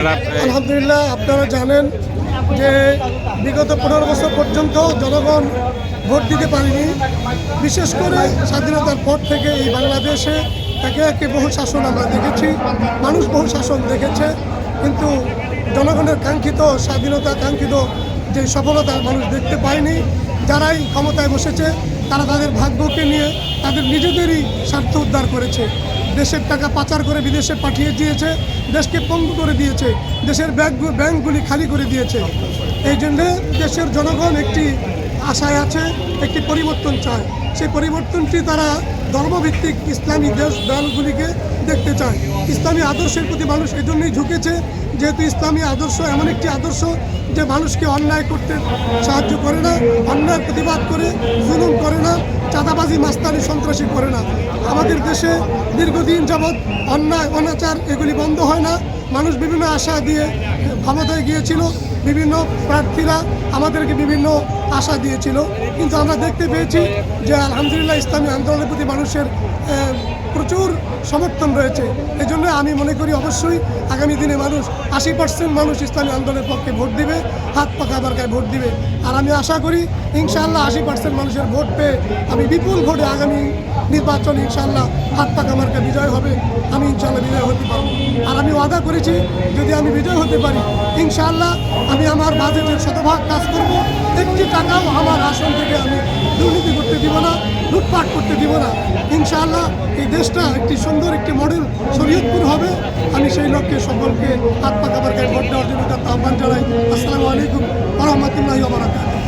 আলহামদুলিল্লাহ, আপনারা জানেন যে বিগত 15 বছর পর্যন্ত জনগণ ভোট দিতে পারেনি। বিশেষ করে স্বাধীনতার পর থেকে এই বাংলাদেশে একে একে বহু শাসন আমরা দেখেছি, মানুষ বহু শাসন দেখেছে, কিন্তু জনগণের কাঙ্ক্ষিত স্বাধীনতা, কাঙ্ক্ষিত যে সফলতা মানুষ দেখতে পায়নি। যারাই ক্ষমতায় বসেছে তারা তাদের ভাগ্যকে নিয়ে তাদের নিজেদেরই স্বার্থ উদ্ধার করেছে। দেশের টাকা পাচার করে বিদেশে পাঠিয়ে দিয়েছে, দেশকে পঙ্গু করে দিয়েছে, দেশের ব্যাংকগুলি খালি করে দিয়েছে। এই জন্যে দেশের জনগণ একটি আশায় আছে, একটি পরিবর্তন চায়। সেই পরিবর্তনটি তারা ধর্মভিত্তিক ইসলামী দলগুলিকে দেখতে চায়। ইসলামী আদর্শের প্রতি মানুষ এজন্যই ঝুঁকেছে, যেহেতু ইসলামী আদর্শ এমন একটি আদর্শ যে মানুষকে অন্যায় করতে সাহায্য করে না, অন্যায়ের প্রতিবাদ করে, জুলুম করে না, চাঁদাবাজি, মাস্তানি, সন্ত্রাসী করে না। আমাদের দেশে দীর্ঘদিন যাবৎ অন্যায়, অনাচার এগুলি বন্ধ হয় না। মানুষ বিভিন্ন আশা দিয়ে ক্ষমতায় গিয়েছিল, বিভিন্ন প্রার্থীরা আমাদেরকে বিভিন্ন আশা দিয়েছিল, কিন্তু আমরা দেখতে পেয়েছি যে আলহামদুলিল্লাহ ইসলামী আন্দোলনের প্রতি মানুষের প্রচুর সমর্থন রয়েছে। এই জন্য আমি মনে করি অবশ্যই আগামী দিনে মানুষ 80% মানুষ ইসলামী আন্দোলনের পক্ষে ভোট দিবে, হাত পাকা মার্কায় ভোট দিবে। আর আমি আশা করি ইনশাআল্লাহ 80% মানুষের ভোট পেয়ে আমি বিপুল ভোটে আগামী নির্বাচনে ইনশাআল্লাহ হাত পাকা মার্কা বিজয় হবে, আমি ইনশাআল্লাহ বিজয় হতে পারবো। আর আমি ওয়াদা করেছি যদি আমি বিজয় হতে পারি ইনশাআল্লাহ আমি আমার বাজেটের শতভাগ কাজ করব। একটি টাকাও আমার আসন থেকে আমি দুর্নীতি করতে দিব না, লুটপাট করতে দিব না। ইনশাআল্লাহ এই দেশটা একটি সুন্দর একটি মডেল শরীয়তপুর হবে। আমি সেই লক্ষ্যে সকলকে হাত পাকা মার্কায় ভোট দেওয়ার জন্য আহ্বান জানাই। আসসালামু আলাইকুম ওয়া রাহমাতুল্লাহি ওয়া বারাকাতুহু।